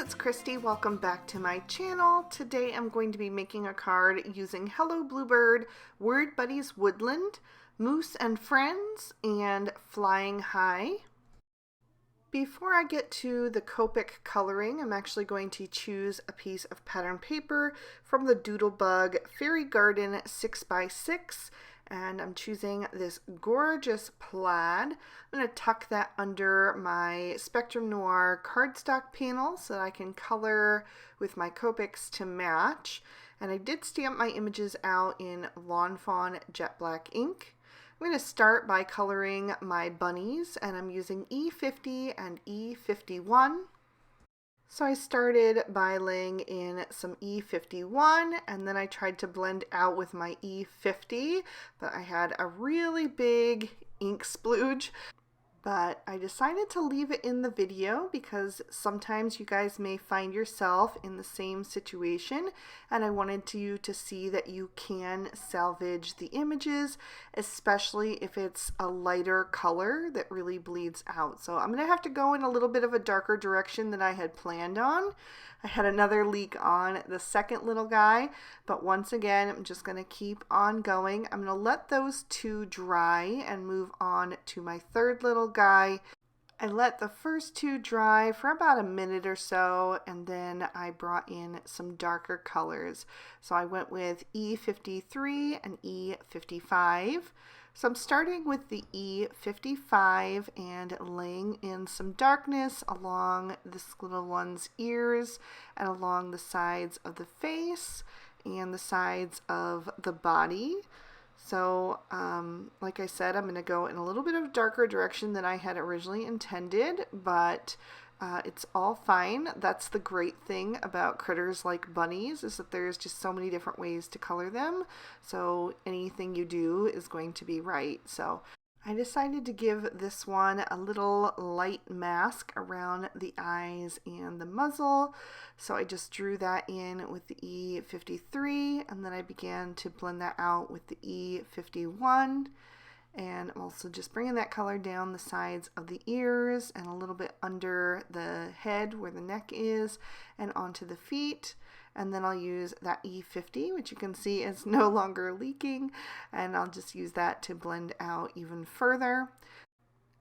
it's Christy. Welcome back to my channel. Today I'm going to be making a card using Hello Bluebird, Word Buddies Woodland, Moose and Friends, and Flying High. Before I get to the Copic coloring, I'm actually going to choose a piece of pattern paper from the Doodlebug Fairy Garden 6x6, and I'm choosing this gorgeous plaid. I'm going to tuck that under my Spectrum Noir cardstock panel so that I can color with my Copics to match. And I did stamp my images out in Lawn Fawn Jet Black ink. I'm going to start by coloring my bunnies, and I'm using E50 and E51. So I started by laying in some E51, and then I tried to blend out with my E50, but I had a really big ink splooge. But I decided to leave it in the video because sometimes you guys may find yourself in the same situation, and I wanted you to see that you can salvage the images, especially if it's a lighter color that really bleeds out. So I'm going to have to go in a little bit of a darker direction than I had planned on. I had another leak on the second little guy, but once again, I'm just going to keep on going. I'm going to let those two dry and move on to my third little guy. I let the first two dry for about a minute or so, and then I brought in some darker colors. So I went with E53 and E55. So I'm starting with the E55 and laying in some darkness along this little one's ears and along the sides of the face and the sides of the body. So like I said, I'm going to go in a little bit of a darker direction than I had originally intended, but it's all fine. That's the great thing about critters like bunnies, is that there's just so many different ways to color them. So anything you do is going to be right. So I decided to give this one a little light mask around the eyes and the muzzle. So I just drew that in with the E53, and then I began to blend that out with the E51. And I'm also just bringing that color down the sides of the ears and a little bit under the head where the neck is and onto the feet. And then I'll use that E50, which you can see is no longer leaking, and I'll just use that to blend out even further.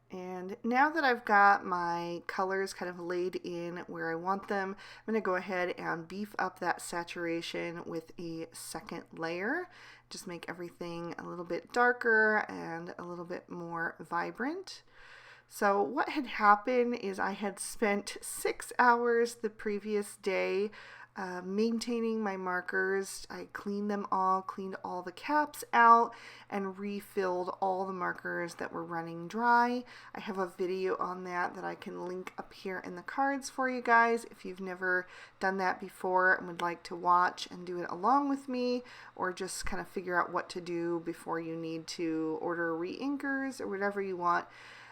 And now that I've got my colors kind of laid in where I want them, I'm going to go ahead and beef up that saturation with a second layer. Just make everything a little bit darker and a little bit more vibrant. So what had happened is I had spent 6 hours the previous day maintaining my markers. I cleaned them all, cleaned all the caps out, and refilled all the markers that were running dry. I have a video on that I can link up here in the cards for you guys if you've never done that before and would like to watch and do it along with me, or just kind of figure out what to do before you need to order re-inkers or whatever you want.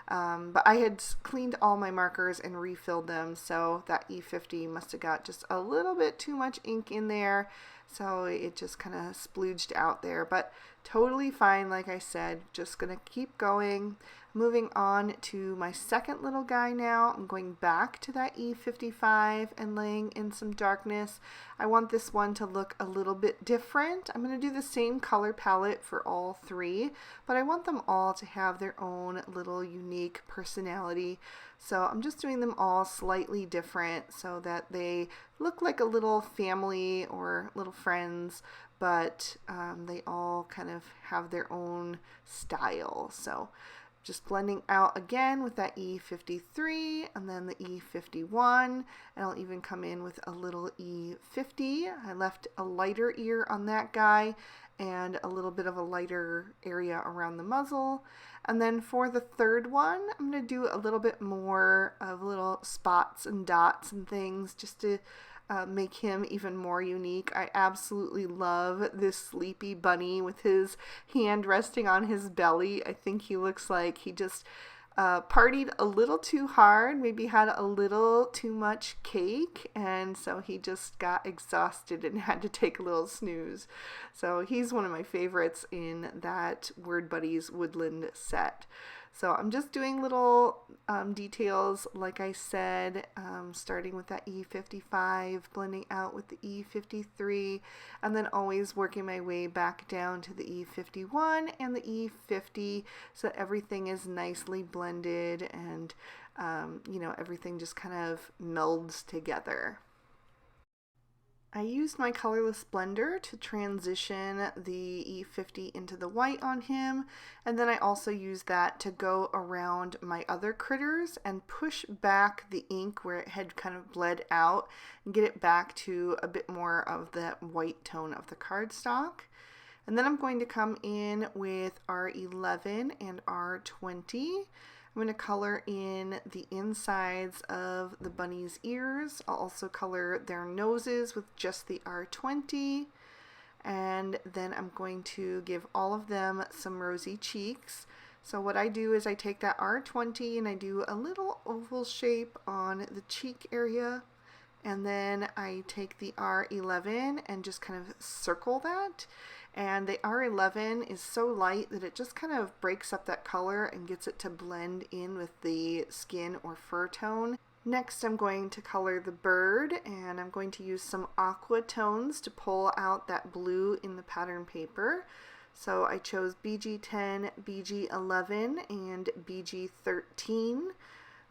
But I had cleaned all my markers and refilled them, so that E50 must have got just a little bit too much ink in there, so it just kind of splooged out there, but totally fine. Like I said, just gonna keep going. Moving on to my second little guy now. I'm going back to that E55 and laying in some darkness. I want this one to look a little bit different. I'm going to do the same color palette for all three, but I want them all to have their own little unique personality. So I'm just doing them all slightly different so that they look like a little family or little friends, but they all kind of have their own style. So just blending out again with that E53 and then the E51, and I'll even come in with a little E50. I left a lighter ear on that guy and a little bit of a lighter area around the muzzle. And then for the third one, I'm going to do a little bit more of little spots and dots and things just to make him even more unique. I absolutely love this sleepy bunny with his hand resting on his belly. I think he looks like he just partied a little too hard, maybe had a little too much cake, and so he just got exhausted and had to take a little snooze. So he's one of my favorites in that Word Buddies Woodland set. So I'm just doing little details, like I said, starting with that E55, blending out with the E53, and then always working my way back down to the E51 and the E50 so that everything is nicely blended and, you know, everything just kind of melds together. I used my colorless blender to transition the E50 into the white on him, and then I also used that to go around my other critters and push back the ink where it had kind of bled out and get it back to a bit more of the white tone of the cardstock. And then I'm going to come in with R11 and R20. I'm going to color in the insides of the bunny's ears. I'll also color their noses with just the R20. And then I'm going to give all of them some rosy cheeks. So what I do is I take that R20 and I do a little oval shape on the cheek area. And then I take the R11 and just kind of circle that. And the R11 is so light that it just kind of breaks up that color and gets it to blend in with the skin or fur tone. Next, I'm going to color the bird, and I'm going to use some aqua tones to pull out that blue in the pattern paper. So I chose BG10, BG11, and BG13.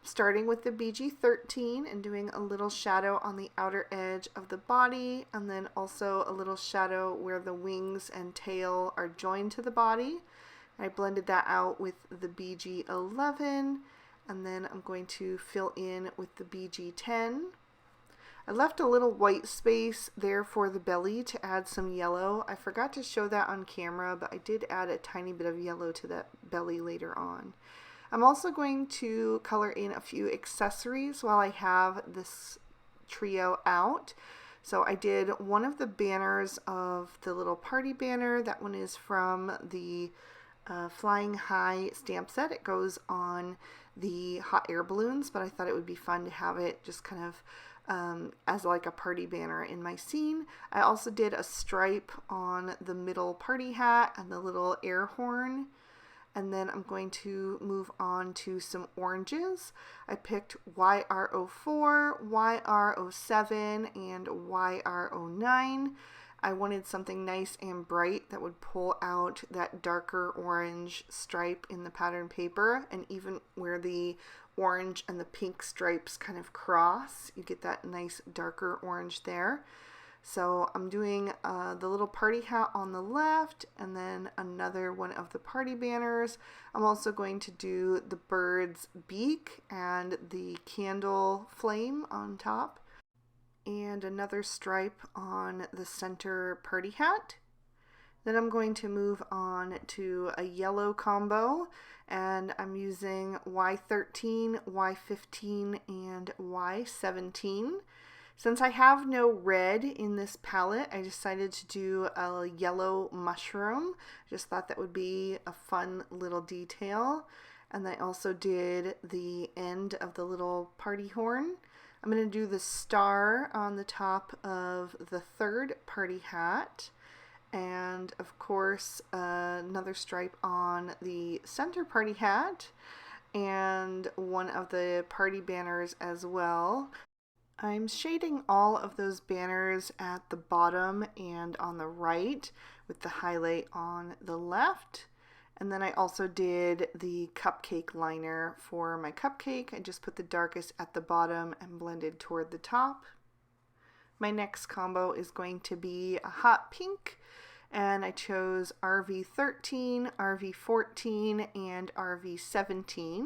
Starting with the BG13 and doing a little shadow on the outer edge of the body, and then also a little shadow where the wings and tail are joined to the body. I blended that out with the BG11, and then I'm going to fill in with the BG10. I left a little white space there for the belly to add some yellow. I forgot to show that on camera, but I did add a tiny bit of yellow to that belly later on. I'm also going to color in a few accessories while I have this trio out. So I did one of the banners of the little party banner. That one is from the Flying High stamp set. It goes on the hot air balloons, but I thought it would be fun to have it just kind of as like a party banner in my scene. I also did a stripe on the middle party hat and the little air horn. And then I'm going to move on to some oranges. I picked YR04, YR07, and YR09. I wanted something nice and bright that would pull out that darker orange stripe in the pattern paper, and even where the orange and the pink stripes kind of cross, you get that nice darker orange there. So I'm doing the little party hat on the left, and then another one of the party banners. I'm also going to do the bird's beak and the candle flame on top, and another stripe on the center party hat. Then I'm going to move on to a yellow combo, and I'm using Y13, Y15, and Y17. Since I have no red in this palette, I decided to do a yellow mushroom. I just thought that would be a fun little detail. And I also did the end of the little party horn. I'm going to do the star on the top of the third party hat. And of course, another stripe on the center party hat and one of the party banners as well. I'm shading all of those banners at the bottom and on the right with the highlight on the left. And then I also did the cupcake liner for my cupcake. I just put the darkest at the bottom and blended toward the top. My next combo is going to be a hot pink, and I chose RV13, RV14, and RV17.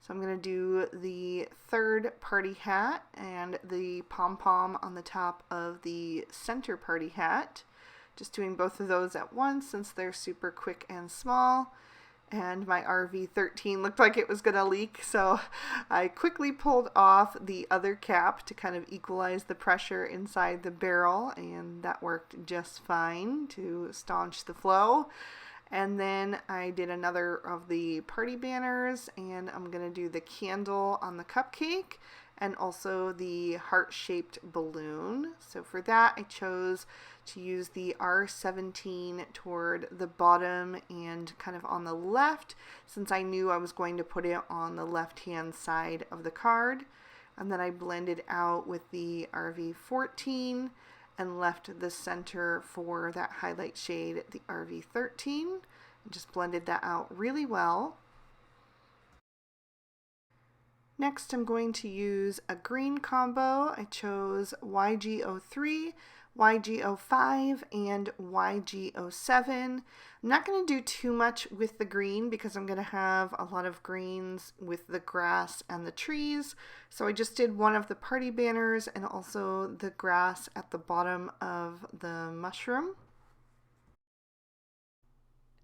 So I'm going to do the third party hat and the pom-pom on the top of the center party hat. Just doing both of those at once since they're super quick and small. And my RV13 looked like it was going to leak, so I quickly pulled off the other cap to kind of equalize the pressure inside the barrel, and that worked just fine to staunch the flow. And then I did another of the party banners, and I'm going to do the candle on the cupcake and also the heart-shaped balloon. So for that, I chose to use the R17 toward the bottom and kind of on the left, since I knew I was going to put it on the left-hand side of the card. And then I blended out with the RV14 and left the center for that highlight shade, the RV13. And just blended that out really well. Next, I'm going to use a green combo. I chose YG03, YG05, and YG07. I'm not going to do too much with the green because I'm going to have a lot of greens with the grass and the trees. So I just did one of the party banners and also the grass at the bottom of the mushroom.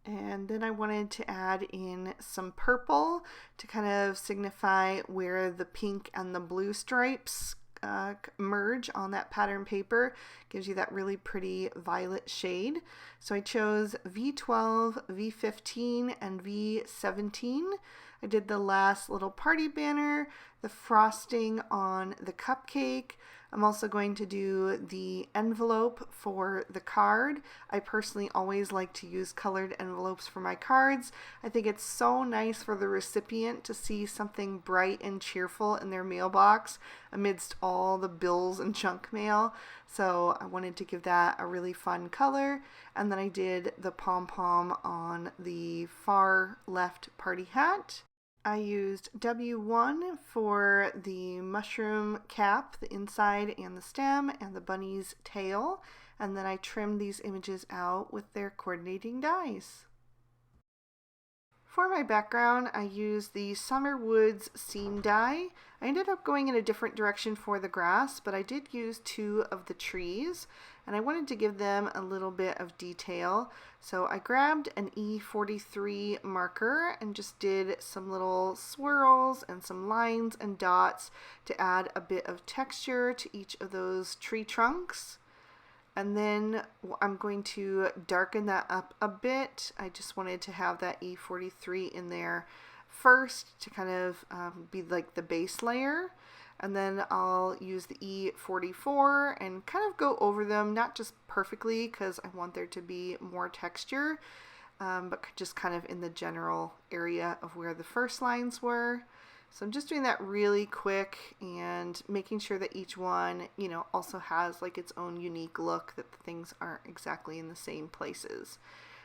And then I wanted to add in some purple to kind of signify where the pink and the blue stripes merge on that pattern paper. Gives you that really pretty violet shade. So I chose V12, V15, and V17. I did the last little party banner, the frosting on the cupcake. I'm also going to do the envelope for the card. I personally always like to use colored envelopes for my cards. I think it's so nice for the recipient to see something bright and cheerful in their mailbox amidst all the bills and junk mail. So I wanted to give that a really fun color. And then I did the pom-pom on the far left party hat. I used W1 for the mushroom cap, the inside and the stem, and the bunny's tail, and then I trimmed these images out with their coordinating dies. For my background, I used the Summer Woods scene die. I ended up going in a different direction for the grass, but I did use two of the trees, and I wanted to give them a little bit of detail. So I grabbed an E43 marker and just did some little swirls and some lines and dots to add a bit of texture to each of those tree trunks. And then I'm going to darken that up a bit. I just wanted to have that E43 in there first to kind of be like the base layer. And then I'll use the E44 and kind of go over them, not just perfectly because I want there to be more texture, but just kind of in the general area of where the first lines were. So I'm just doing that really quick and making sure that each one, also has like its own unique look, that the things aren't exactly in the same places.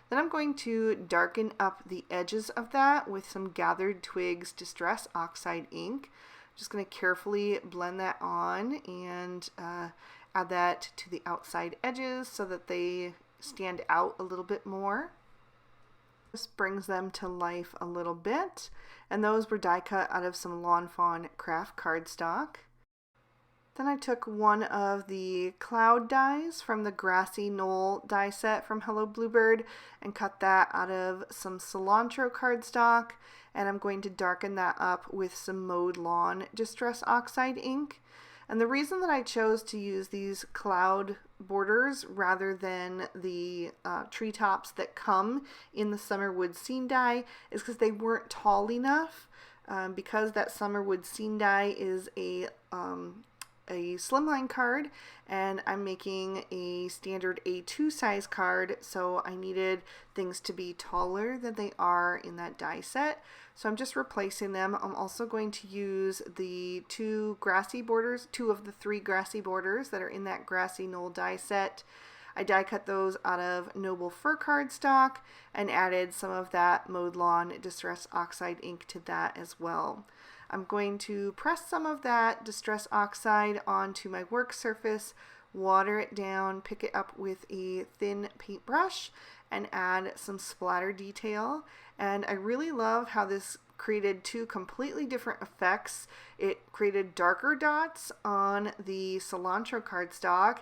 Then I'm going to darken up the edges of that with some Gathered Twigs Distress Oxide ink. I'm just going to carefully blend that on and add that to the outside edges so that they stand out a little bit more. This brings them to life a little bit, and those were die cut out of some Lawn Fawn craft cardstock. Then I took one of the cloud dies from the Grassy Knoll die set from Hello Bluebird and cut that out of some cilantro cardstock, and I'm going to darken that up with some Mowed Lawn Distress Oxide ink. And the reason that I chose to use these cloud borders rather than the treetops that come in the Summerwood scene die is because they weren't tall enough. Because that Summerwood scene die is a slimline card, and I'm making a standard A2 size card, so I needed things to be taller than they are in that die set. So I'm just replacing them. I'm also going to use the two of the three grassy borders that are in that Grassy Knoll die set. I die cut those out of Noble Fir cardstock and added some of that Mowed Lawn Distress Oxide ink to that as well. I'm going to press some of that Distress Oxide onto my work surface, water it down, pick it up with a thin paintbrush, and add some splatter detail. And I really love how this created two completely different effects. It created darker dots on the cilantro cardstock,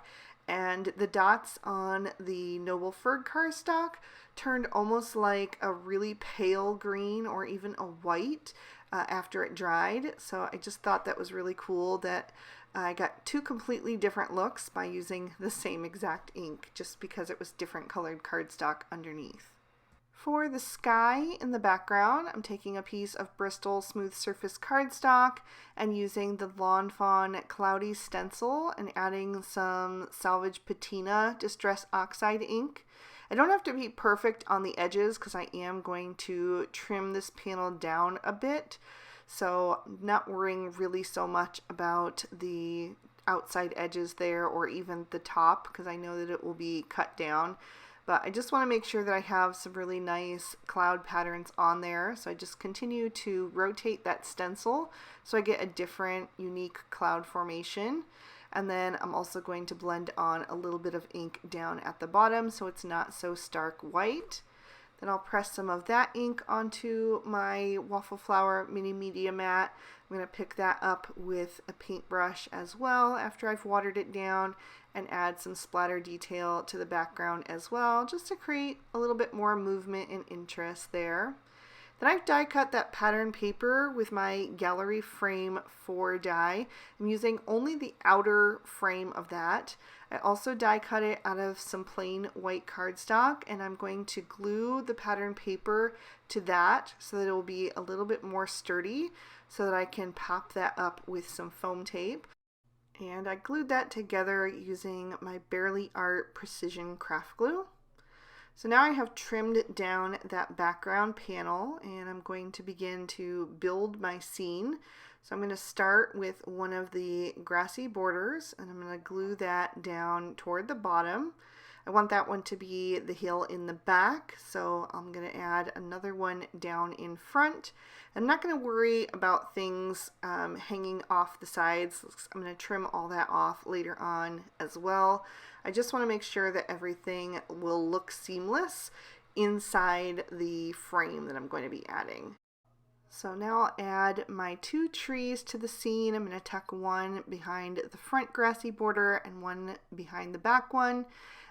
and the dots on the Noble Fir cardstock turned almost like a really pale green or even a white after it dried. So I just thought that was really cool that I got two completely different looks by using the same exact ink, just because it was different colored cardstock underneath. For the sky in the background, I'm taking a piece of Bristol Smooth Surface cardstock and using the Lawn Fawn Cloudy stencil and adding some Salvage Patina Distress Oxide ink. I don't have to be perfect on the edges because I am going to trim this panel down a bit, so I'm not worrying really so much about the outside edges there or even the top because I know that it will be cut down. But I just want to make sure that I have some really nice cloud patterns on there. So I just continue to rotate that stencil so I get a different unique cloud formation. And then I'm also going to blend on a little bit of ink down at the bottom so it's not so stark white. Then I'll press some of that ink onto my Waffle Flower Mini Media Mat. I'm going to pick that up with a paintbrush as well after I've watered it down and add some splatter detail to the background as well, just to create a little bit more movement and interest there. Then I've die cut that pattern paper with my Gallery Frame 4 die. I'm using only the outer frame of that. I also die cut it out of some plain white cardstock, and I'm going to glue the pattern paper to that so that it will be a little bit more sturdy so that I can pop that up with some foam tape. And I glued that together using my Bearly Art Precision Craft Glue. So now I have trimmed down that background panel and I'm going to begin to build my scene. So I'm going to start with one of the grassy borders and I'm going to glue that down toward the bottom. I want that one to be the hill in the back, so I'm going to add another one down in front. I'm not going to worry about things hanging off the sides. I'm going to trim all that off later on as well. I just want to make sure that everything will look seamless inside the frame that I'm going to be adding. So now I'll add my two trees to the scene. I'm going to tuck one behind the front grassy border and one behind the back one.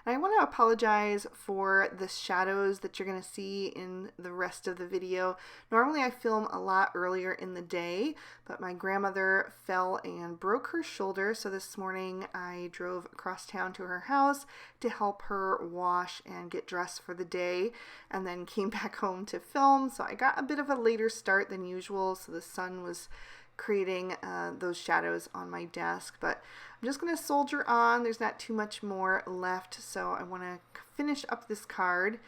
And I want to apologize for the shadows that you're going to see in the rest of the video. Normally I film a lot earlier in the day, but my grandmother fell and broke her shoulder, so this morning I drove across town to her house to help her wash and get dressed for the day, and then came back home to film. So I got a bit of a later start than usual, so the sun was creating those shadows on my desk, but I'm just going to soldier on. There's not too much more left, so I want to finish up this card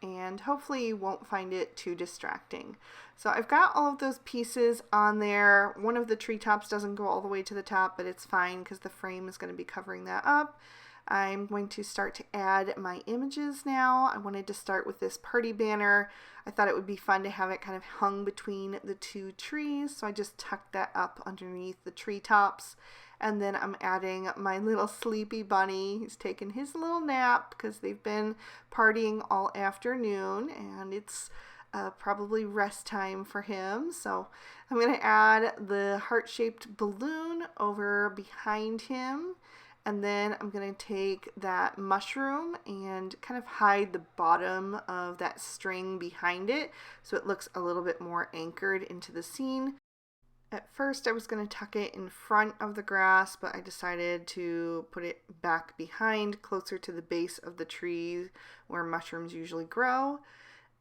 and hopefully you won't find it too distracting. So I've got all of those pieces on there. One of the treetops doesn't go all the way to the top, but it's fine because the frame is going to be covering that up. I'm going to start to add my images now. I wanted to start with this party banner. I thought it would be fun to have it kind of hung between the two trees, so I just tucked that up underneath the treetops. And then I'm adding my little sleepy bunny. He's taking his little nap because they've been partying all afternoon and it's probably rest time for him. So I'm going to add the heart-shaped balloon over behind him. And then I'm going to take that mushroom and kind of hide the bottom of that string behind it so it looks a little bit more anchored into the scene. At first I was going to tuck it in front of the grass, but I decided to put it back behind, closer to the base of the tree where mushrooms usually grow.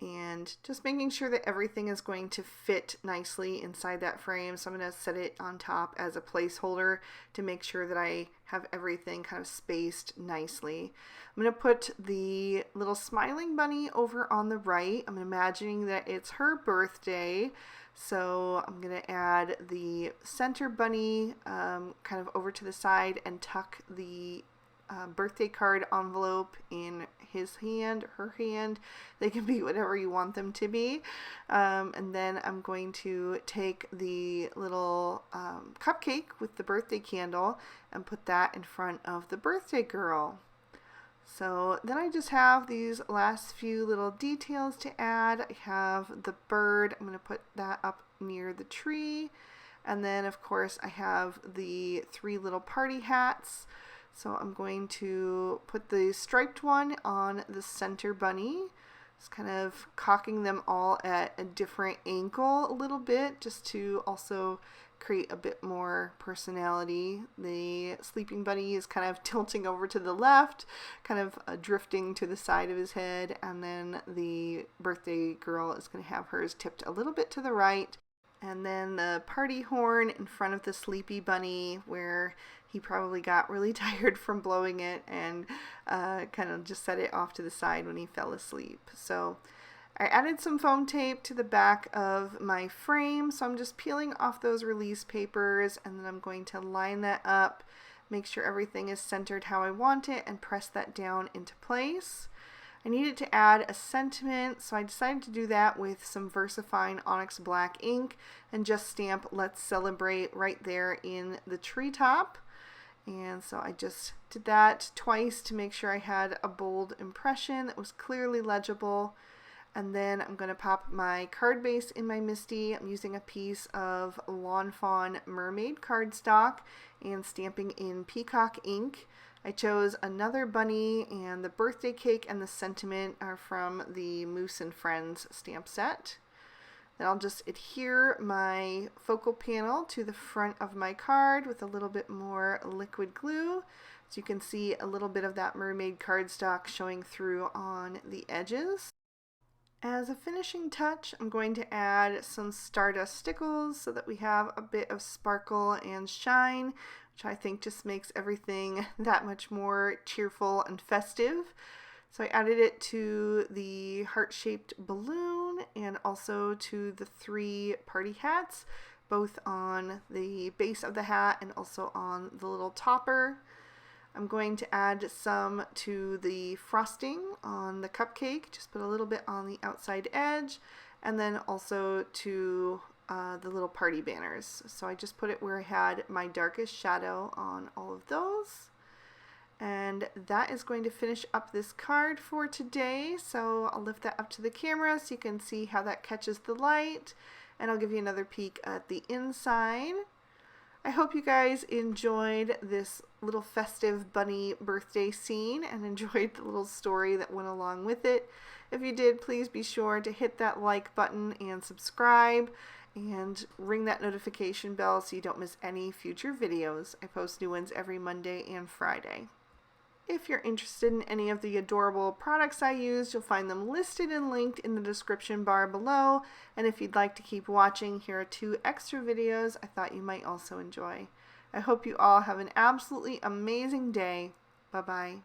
And just making sure that everything is going to fit nicely inside that frame. So I'm going to set it on top as a placeholder to make sure that I have everything kind of spaced nicely. I'm going to put the little smiling bunny over on the right. I'm imagining that it's her birthday. So I'm going to add the center bunny kind of over to the side and tuck the birthday card envelope in his hand, her hand. They can be whatever you want them to be. And then I'm going to take the little cupcake with the birthday candle and put that in front of the birthday girl. So then I just have these last few little details to add. I have the bird. I'm going to put that up near the tree. And then of course I have the three little party hats. So I'm going to put the striped one on the center bunny. Just kind of cocking them all at a different angle a little bit, just to also create a bit more personality. The sleeping bunny is kind of tilting over to the left, kind of drifting to the side of his head, and then the birthday girl is going to have hers tipped a little bit to the right. And then the party horn in front of the sleepy bunny, where he probably got really tired from blowing it and kind of just set it off to the side when he fell asleep. So I added some foam tape to the back of my frame, so I'm just peeling off those release papers, and then I'm going to line that up, make sure everything is centered how I want it, and press that down into place. I needed to add a sentiment, so I decided to do that with some VersaFine Onyx Black ink and just stamp "Let's Celebrate" right there in the treetop. And so I just did that twice to make sure I had a bold impression that was clearly legible. And then I'm going to pop my card base in my MISTI. I'm using a piece of Lawn Fawn Mermaid cardstock and stamping in Peacock ink. I chose another bunny, and the birthday cake and the sentiment are from the Moose and Friends stamp set. Then I'll just adhere my focal panel to the front of my card with a little bit more liquid glue, so you can see a little bit of that mermaid cardstock showing through on the edges. As a finishing touch, I'm going to add some Stardust stickles so that we have a bit of sparkle and shine, which I think just makes everything that much more cheerful and festive. So I added it to the heart-shaped balloon and also to the 3 party hats, both on the base of the hat and also on the little topper. I'm going to add some to the frosting on the cupcake, just put a little bit on the outside edge, and then also to the little party banners. So I just put it where I had my darkest shadow on all of those. And that is going to finish up this card for today. So I'll lift that up to the camera so you can see how that catches the light, and I'll give you another peek at the inside. I hope you guys enjoyed this little festive bunny birthday scene and enjoyed the little story that went along with it. If you did, please be sure to hit that like button and subscribe and ring that notification bell so you don't miss any future videos. I post new ones every Monday and Friday. If you're interested in any of the adorable products I use, you'll find them listed and linked in the description bar below. And if you'd like to keep watching, here are 2 extra videos I thought you might also enjoy. I hope you all have an absolutely amazing day. Bye-bye.